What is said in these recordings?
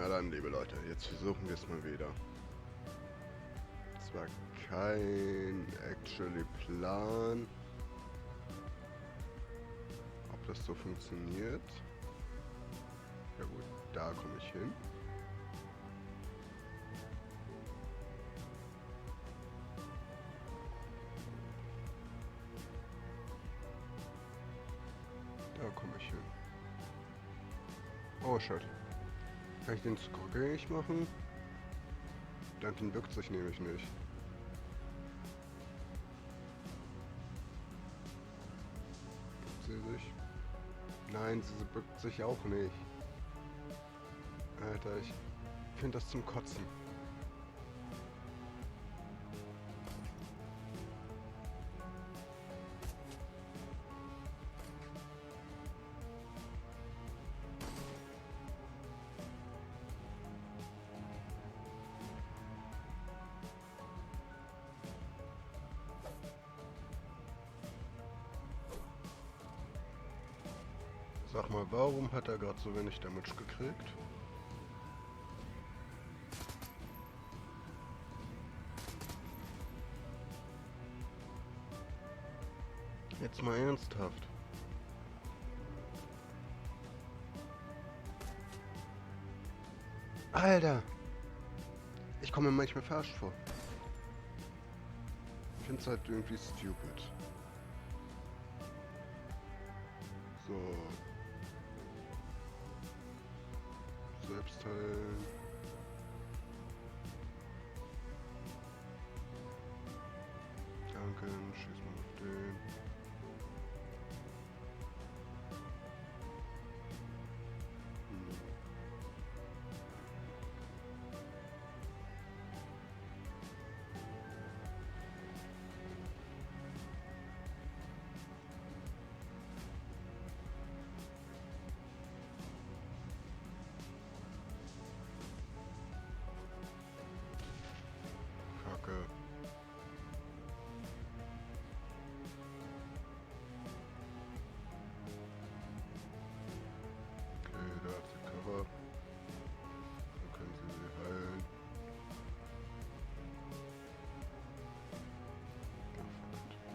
Na dann, liebe Leute, jetzt versuchen wir es mal wieder. Es war kein actually Plan, ob das so funktioniert. Ja gut, da komme ich hin. Da komme ich hin. Oh shit. Kann ich den rückgängig machen? Duncan bückt sich nämlich nicht. Bückt sie sich? Nein, sie bückt sich auch nicht. Alter, ich finde das zum Kotzen. Sag mal, warum hat er gerade so wenig Damage gekriegt? Jetzt mal ernsthaft. Alter! Ich komme mir manchmal verarscht vor. Ich finde es halt irgendwie stupid. So. Selbst heilen. Danke, schieß mal auf den. Kacke. Okay, da hat sie Cover. Dann können sie heilen. Oh, fuck it.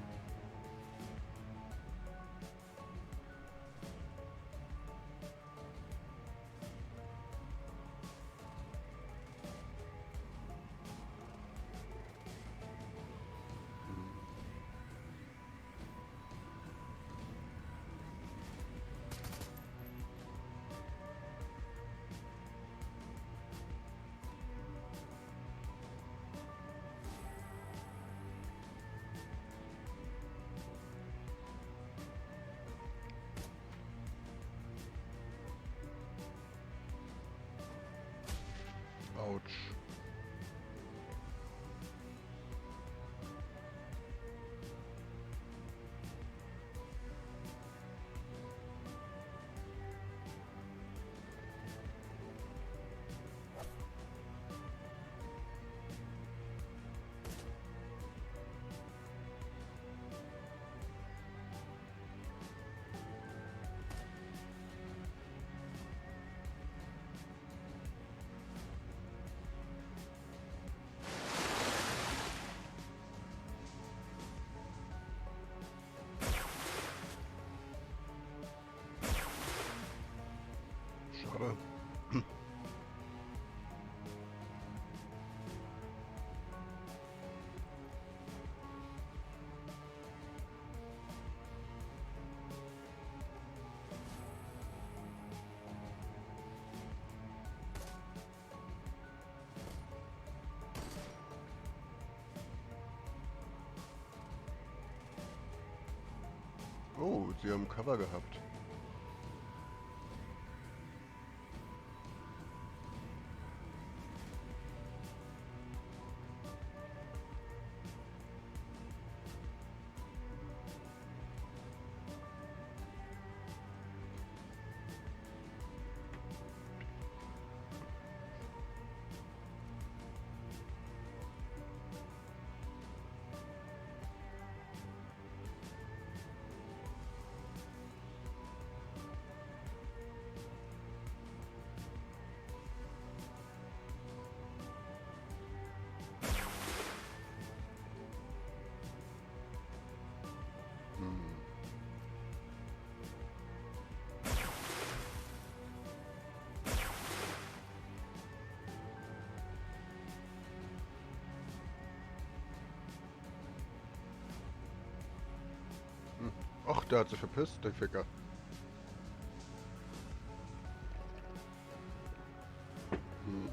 Autsch. Schade. Oh, sie haben Cover gehabt. der hat sich verpisst, der Ficker. Hm.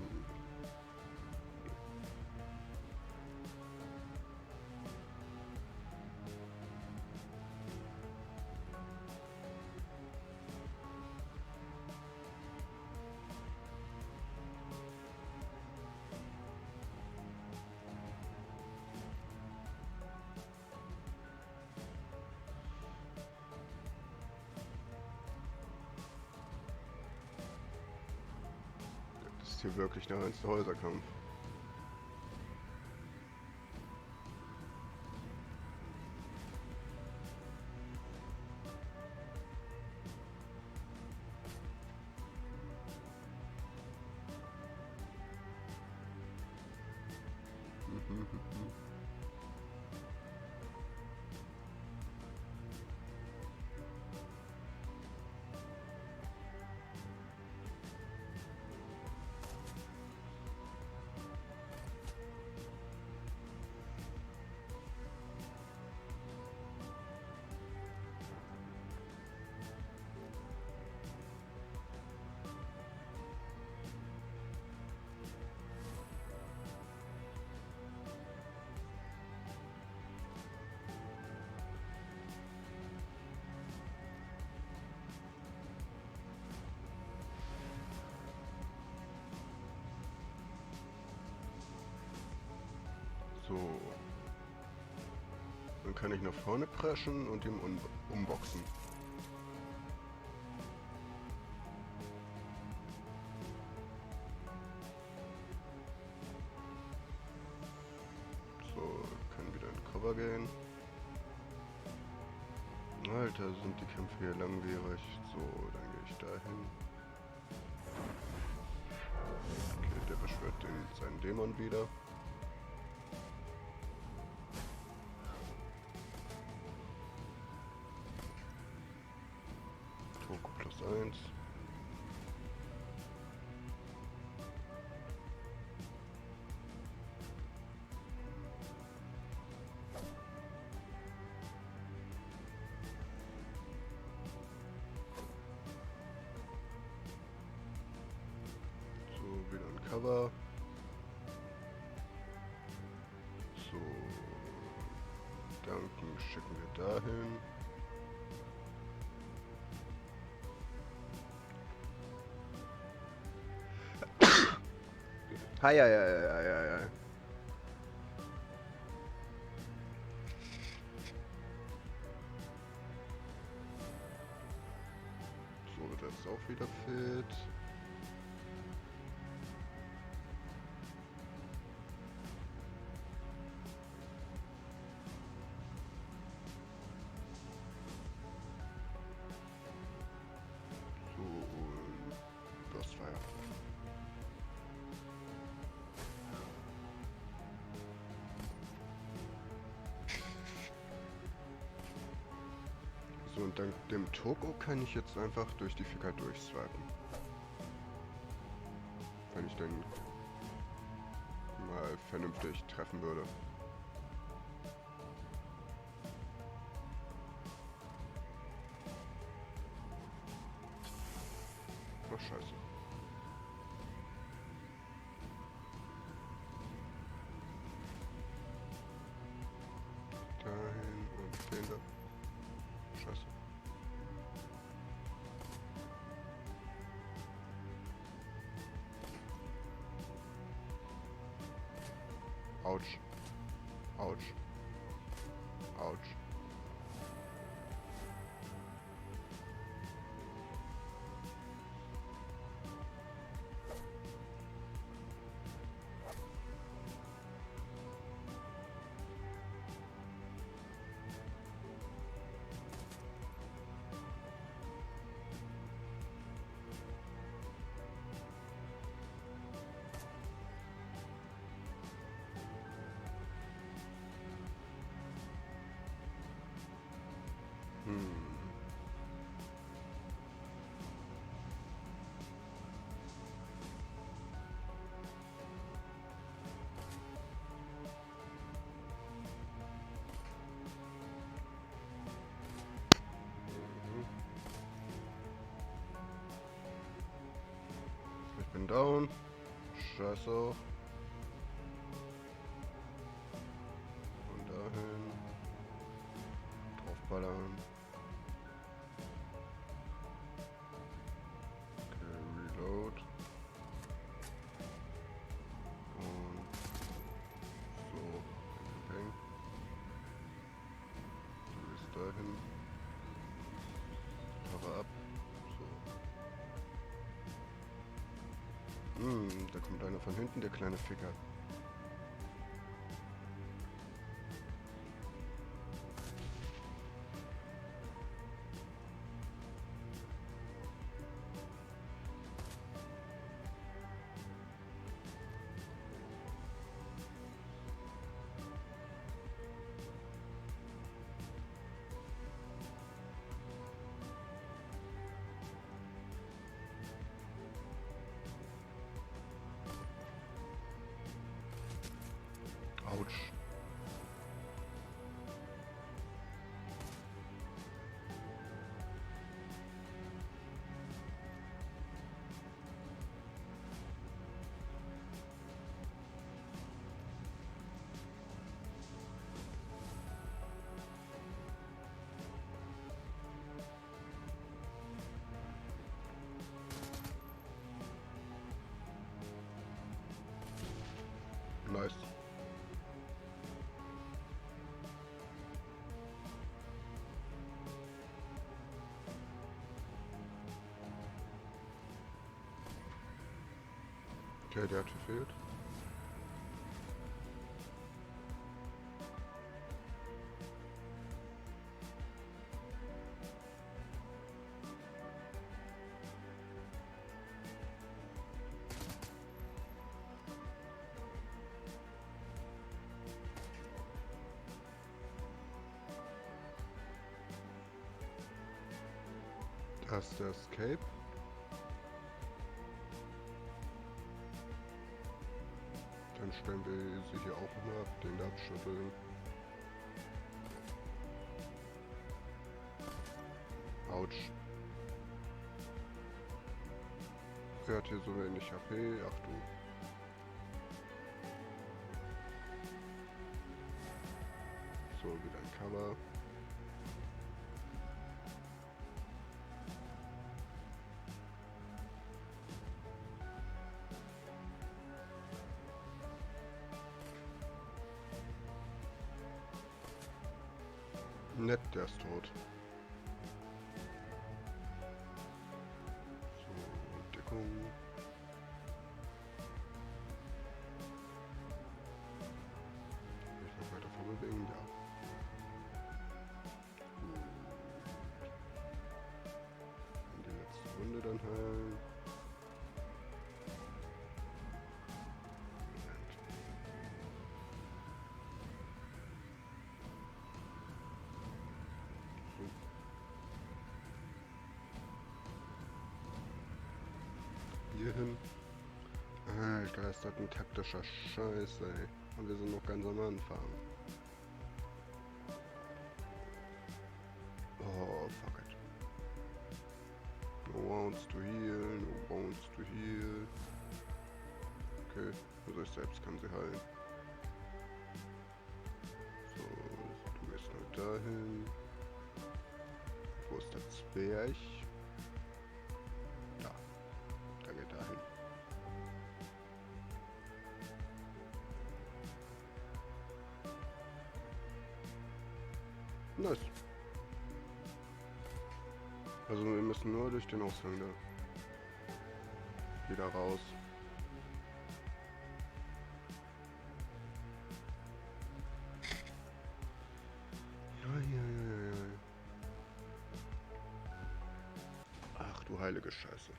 Das ist hier wirklich der reinste Häuserkampf. So. Dann kann ich nach vorne preschen und ihn umboxen. So, kann wieder in Cover gehen. Alter, sind die Kämpfe hier langwierig. So, dann gehe ich dahin. Okay, der beschwört seinen Dämon wieder. Toko +1. Wieder ein Cover. So. Danken schicken wir dahin. Hi. So, das ist auch wieder fit. So, und dank dem Toko kann ich jetzt einfach durch die Ficker durchswipen. Wenn ich dann mal vernünftig treffen würde. Ach, scheiße. Dahin und den da. Scheiße. Autsch. Autsch. Autsch. Bin down. Scheiße auch. Und dahin. Draufballern. Okay, reload. Und so. Peng. Du bist dahin. Cover ab. So. Da kommt einer von hinten, der kleine Ficker. Autsch. Nice. Okay, der hat verfehlt. Das ist der Escape. Dann stellen wir sie hier auch mal ab, den da abschütteln. Autsch. Er hat hier so wenig HP. Ach du. So, wieder ein Cover. Nett, der ist tot. So, Deckung. Will ich noch weiter vorbewegen? Ja. Gut. Und die letzte Runde dann heilen. Hier hin. Alter, ist das ein taktischer Scheiß, ey. Und wir sind noch ganz am Anfang. Oh, fuck it. No wants to heal, no wants to heal. Okay, also ich selbst kann sie heilen. So, du gehst mal dahin. Wo ist der Zwerg? Da. Da geht er hin. Nice. Also wir müssen nur durch den Ausgang da wieder raus. Ach du heilige Scheiße.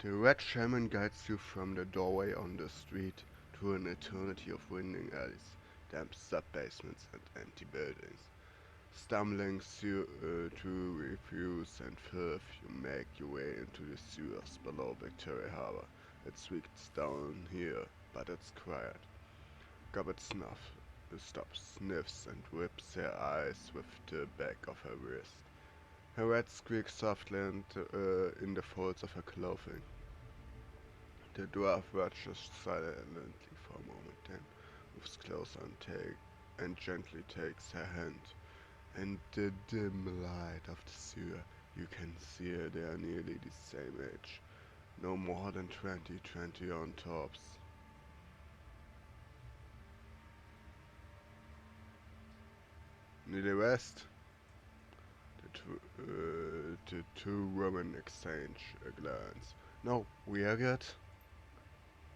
The red shaman guides you from the doorway on the street to an eternity of winding alleys, damp sub-basements and empty buildings. Stumbling through refuse and filth, you make your way into the sewers below Victoria Harbor. It sweeps down here, but it's quiet. Gobbet snuff. stops, sniffs, and whips her eyes with the back of her wrist. Her rat squeaks softly in the folds of her clothing. The dwarf watches silently for a moment, then moves closer and gently takes her hand. In the dim light of the sewer, you can see they are nearly the same age. No more than 20 on tops. Near the west, the two women exchange a glance. No, we are good.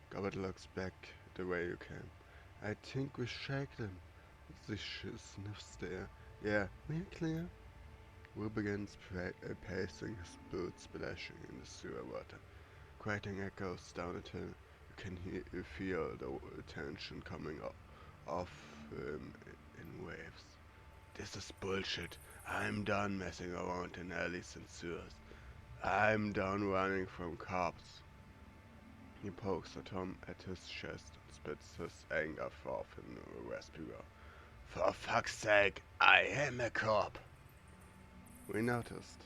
Gobbert looks back the way you came. I think we shake them. Sniffs the air. Yeah, we're clear. Will begins pacing, his boots splashing in the sewer water. Creating echoes down the hill. You can feel the tension coming off in waves. This is bullshit. I'm done messing around in alleys and sewers. I'm done running from cops. He pokes at his chest and spits his anger forth in a raspy roar. For fuck's sake, I am a cop. We noticed.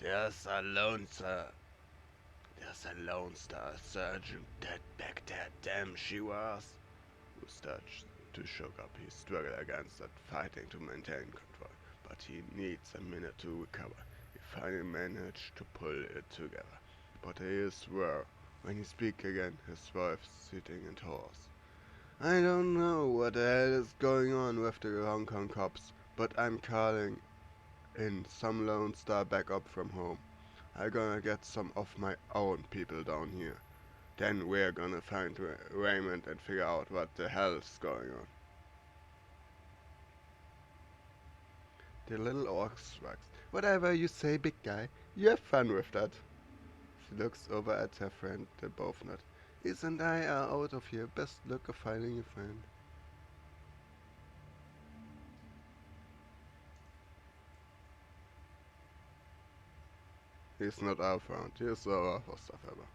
There's a Lone Star sergeant dead back there. Damn, she was. Who starts to shock up. He struggled against that, fighting to maintain control, but he needs a minute to recover. He finally managed to pull it together. But he is rare. When he speaks again, his wife sitting in horse. I don't know what the hell is going on with the Hong Kong cops, but I'm calling in some Lone Star backup from home. I'm gonna get some of my own people down here. Then we're gonna find Raymond and figure out what the hell's going on. The little orc shrugs. Whatever you say, big guy. You have fun with that. She looks over at her friend. They both nod. Is and I are out of here. Best luck of finding a friend. He's not our friend. He's our stuff ever.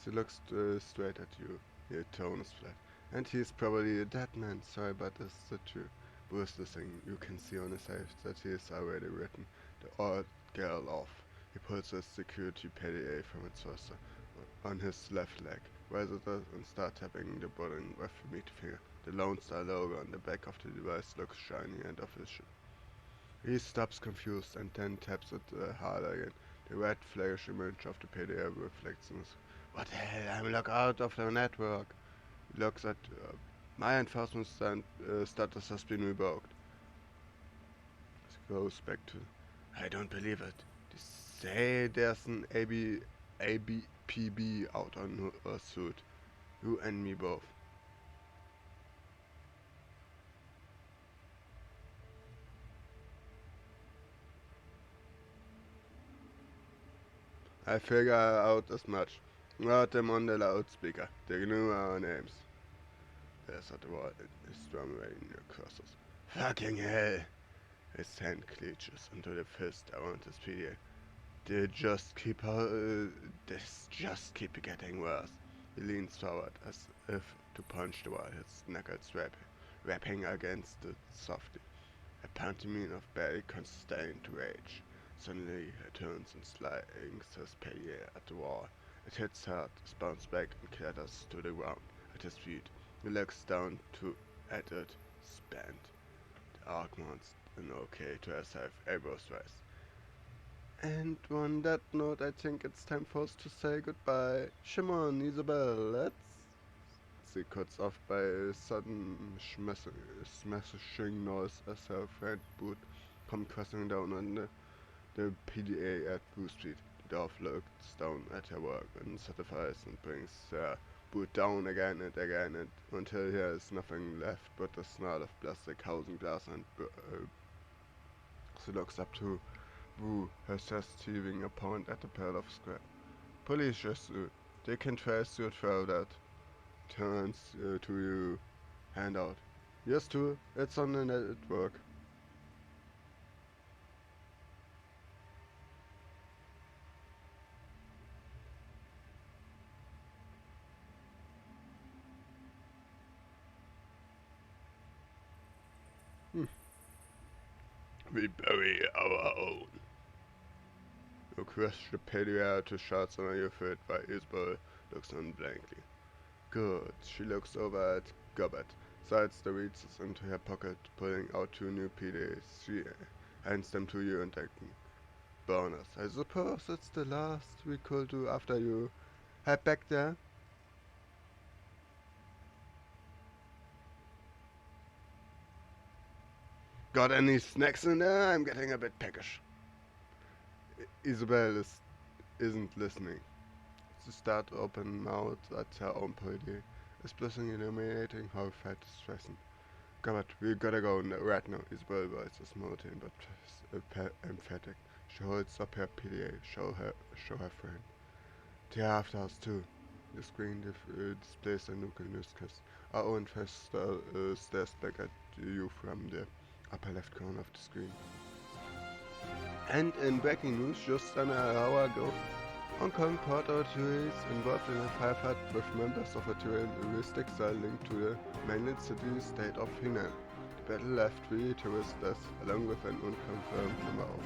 She looks straight at you. Her tone is flat. And he's probably a dead man. Sorry, but it's the truth. Bruce the thing you can see on his face that he has already written the old girl off. He pulls his security PDA from its holster on his left leg, raises it and starts tapping the button with a meat finger. The Lone Star logo on the back of the device looks shiny and official. He stops confused and then taps it harder again. The red flash image of the PDA reflects in his. What the hell? I'm locked out of the network. He looks at my enforcement status has been revoked. He goes back to. I don't believe it. They say there's an ABPB out on our suit. You and me both. I figure out as much. Wrote them on the loudspeaker. They knew our names. There's at the wall. His drum rain crosses. Fucking hell! His hand clenches into the fist around his PDA. This just keep getting worse. He leans forward as if to punch the wall, his knuckles rapping against it softly. A pantomime of barely constrained rage. Suddenly he turns and slings his PDA at the wall. It hits hard, bounces back and clatters to the ground at his feet. He looks down at it, spent. The arc wants an okay to herself, elbows rise. And on that note, I think it's time for us to say goodbye. Shimon, Isabel, let's. She cuts off by a sudden smashing noise as her friend Boot comes crashing down on the PDA at Bruce speed. The dwarf looks down at her work and satisfies and brings Boot down again and again until there is nothing left but a snarl of plastic housing glass and she looks up to Boo, her chest heaving a pound at the pile of scrap. Police just they can trace you through that. Turns to you, hand out. Yes, too, it's on the network. We bury our own. You crush the pediatric to shots on your foot while Isabel looks on blankly. Good. She looks over at Gobbett, slides the reeds into her pocket, pulling out 2 new PDs. She hands them to you and thanking. Bonus. I suppose it's the last we could do after you head back there? Got any snacks in there? I'm getting a bit peckish. Isabel isn't listening. She starts open mouth at her own pretty, expressing illuminating how fat is stressing. God, we gotta go right now. Isabel voice is monotonous but emphatic. She holds up her PDA, show her friend. They're after us too. The screen displays a nuclear newscast. Our own face stares back at you from the upper left corner of the screen. And in breaking news, just an hour ago, Hong Kong port authorities involved in a firefight with members of a terroristic cell linked to the mainland city-state of Henan. The battle left 3 terrorist deaths, along with an unconfirmed number of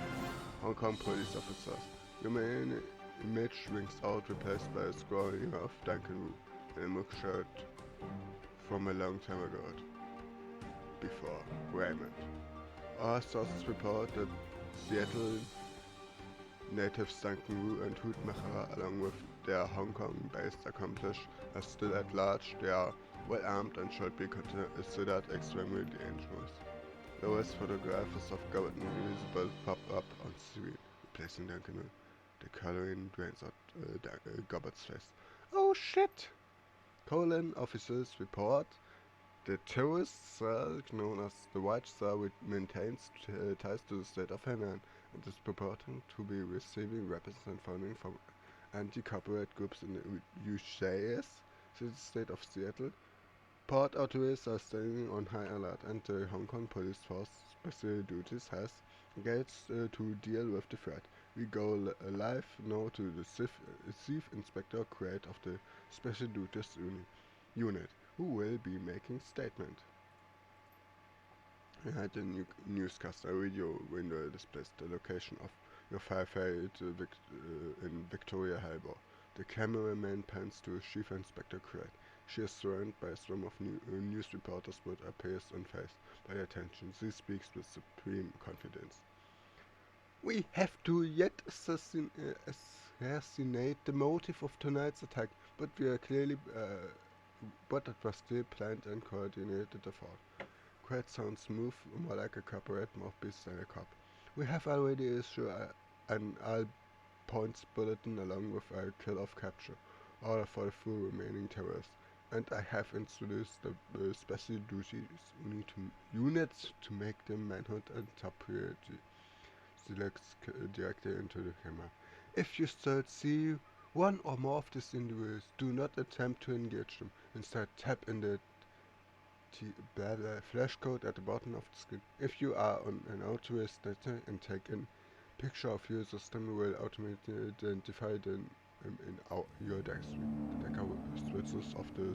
Hong Kong police officers. Your main image rings out, replaced by a scrolling of Duncan Wu in a mugshot from a long time ago. Before Raymond. Our sources report that Seattle natives Duncan Wu and Hoot Machara, along with their Hong Kong-based accomplice, are still at large. They are well armed and should be considered extremely dangerous. Lois photographs of Governor Elizabeth pop up on screen, replacing Duncan Wu. The coloring drains out Gobbert's face. Oh shit! Officers report the terrorist cell known as the White Star maintains ties to the state of Henan and is purporting to be receiving weapons and funding from anti-copyright groups in the USA's city-state of Seattle. Port authorities are staying on high alert, and the Hong Kong Police Force Special Duties has engaged to deal with the threat. We go live now to the Chief Inspector Create of the Special Duties Unit, who will be making statement. At the newscast, a video window displays the location of your firefight in Victoria Harbour. The cameraman pans to Chief Inspector Create. She is surrounded by a swarm of news reporters but appears unfazed by the attention. She speaks with supreme confidence. We have to yet assassinate the motive of tonight's attack, but we are clearly but it was still planned and coordinated effort. Quite sounds smooth, more like a corporate mouthpiece than a cop. We have already issued an all-points bulletin along with a kill-off capture order for the 4 remaining terrorists, and I have introduced the special duties units to make them manhunt a top priority. She looks directly into the camera. If you still see one or more of these individuals, do not attempt to engage them. Instead, tap in the flash code at the bottom of the screen. If you are on an authorized data and take a picture of your system, will automatically identify them in your directory. The decker switches off the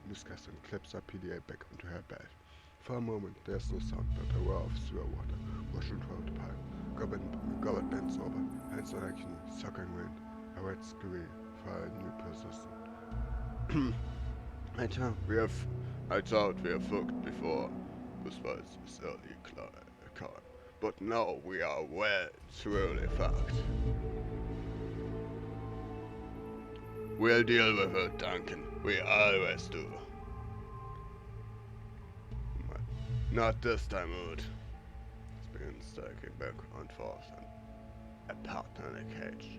newscast and clips a PDA back onto her belt. For a moment, there's no sound, but a roar of sewer water rushing through the pipe. Gobbett bends over, hands on her knee, sucking wind. A red scream for a new possession. I thought we have fucked before. This was early car. But now we are well, truly fucked. We'll deal with it, Duncan. We always do. Not this time, Wood. He begins striking back and forth and a partner in a cage.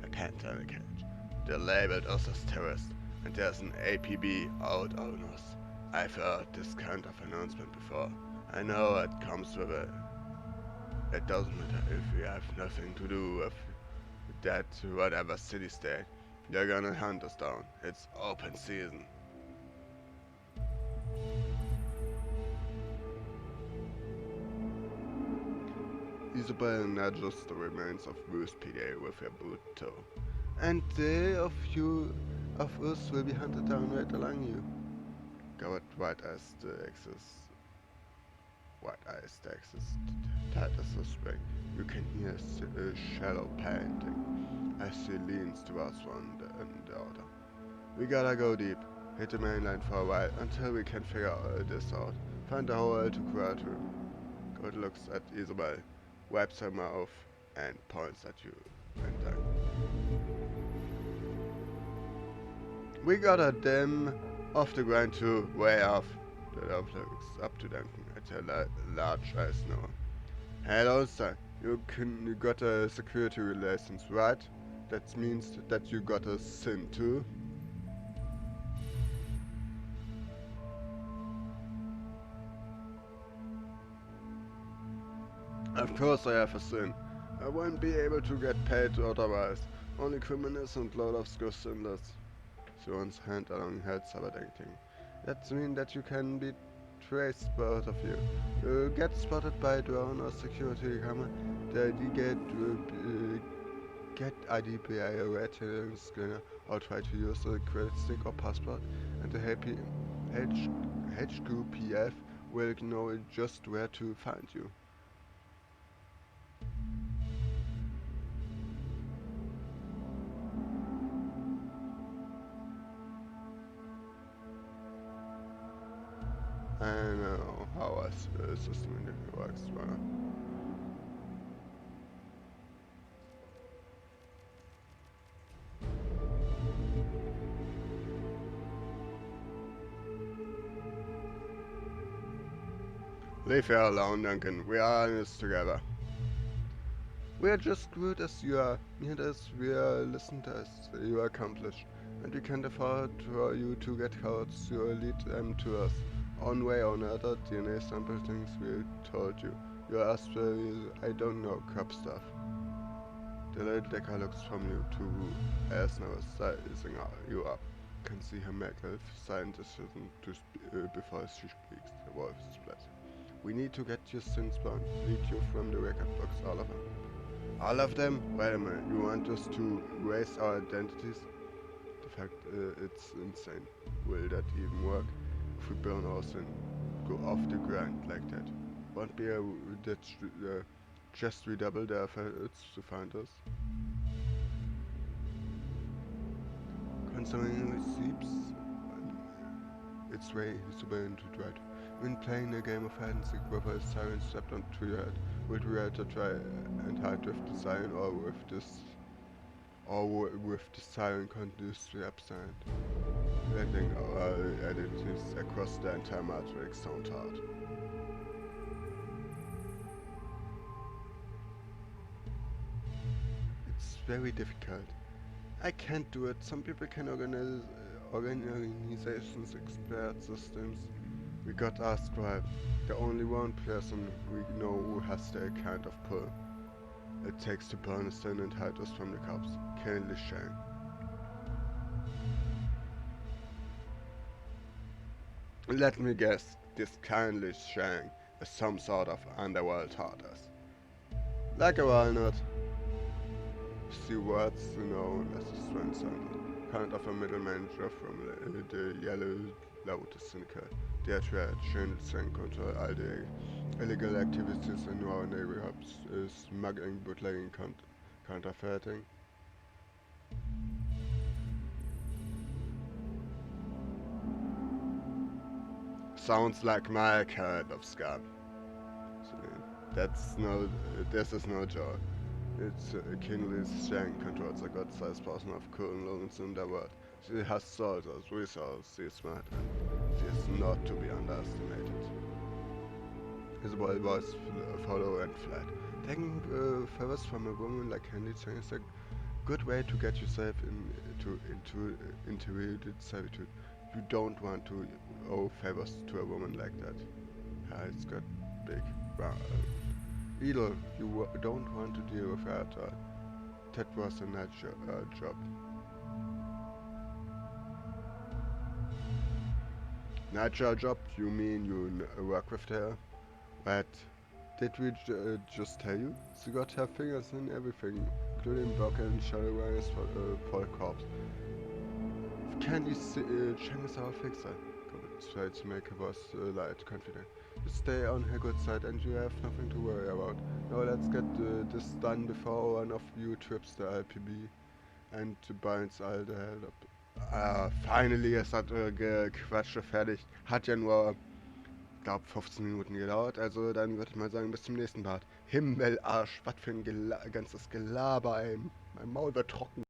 A panther in a cage. They labeled us as terrorists, and there's an APB out on us. I've heard this kind of announcement before. I know it comes with it. It doesn't matter if we have nothing to do with that whatever city-state. They're gonna hunt us down. It's open season. Isabel nudges the remains of Wu's PDA with her boot toe. And they of us will be hunted down right along you. Goward white as the axis white eye stacks as tight as a spring. You can hear a shallow panting as she leans towards one and the other. We gotta go deep, hit the mainland for a while until we can figure this out. Find the hole to Quattro. God looks at Isabel, wipes her mouth, and points at you and Duncan. We gotta them off the ground too, way off. The dove looks up to Duncan at her large eyes now. Hello, sir. You got a security license, right? That means that you got a SIN too? Of course I have a SIN. I won't be able to get paid otherwise. Only criminals and low-life swindlers. She runs hand along her sabbatical. That means that you can be traced, both of you. You get spotted by a drone or security camera. The ID get ID by a retinal scanner or try to use a credit stick or passport, and the HQPF will know just where to find you. I know how a system works, well. Leave her alone, Duncan. We are in this together. We are just good as you are. Near us, we are listened as you are accomplished, and we can't afford for you to get caught, so lead them to us. One way or another, DNA sample things we told you. You asked for, I don't know, cop stuff. The little decker looks from you to as now sizing you up. Can see her medical scientism before she speaks. The voice is split. We need to get your sins bound. Lead you from the record books, all of them. All of them? Wait a minute, you want us to erase our identities? The fact it's insane. Will that even work? If we burn our sin, go off the ground like that. Won't be that just redouble their efforts to find us? Concerning seeps its way into dread. When playing a game of hide and seek, whether a siren stepped onto your head, would you rather try and hide with the siren or with the siren continuously absent? Letting our identities across the entire matrix sound hard. It's very difficult. I can't do it. Some people can organizations, expert systems. We got asked by the only one person we know who has that kind of pull. It takes to burn us in and hide us from the cops. Kindly shame. Let me guess, this kindly Shang is some sort of underworld tortoise. Like a walnut. See what's known as a strength center, kind of a middle manager from the Yellow Lotus Syndicate. Their trade, shameless and control all the illegal activities in our neighborhoods, smuggling, bootlegging, counterfeiting. Sounds like my kind of scam. So, this is no joke. It's Kinley's Shang controls a god-sized portion of criminals in the world. She has soldiers, resources, she is smart, and she is not to be underestimated. Isabel was follow and fled. Taking favors from a woman like Candy Chang is a good way to get yourself into interrelated servitude. You don't want to owe favors to a woman like that. It's got big. Either you don't want to deal with her at all. That was a nice job. Natural job? You mean you work with her? But did we just tell you? She got her fingers in everything, including blocking and Shadowrun for corpse. Candy Chang is our fixer. try to make her boss light confident. You stay on her good side and you have nothing to worry about. Now let's get this done before one of you trips the LPB and binds all the hell up. Finally, es hat Quatsche fertig. Hat ja nur, glaube 15 Minuten gedauert. Also dann würde ich mal sagen, bis zum nächsten Part. Himmelarsch, was für ein ganzes Gelaber, ey. Mein Maul wird trocken.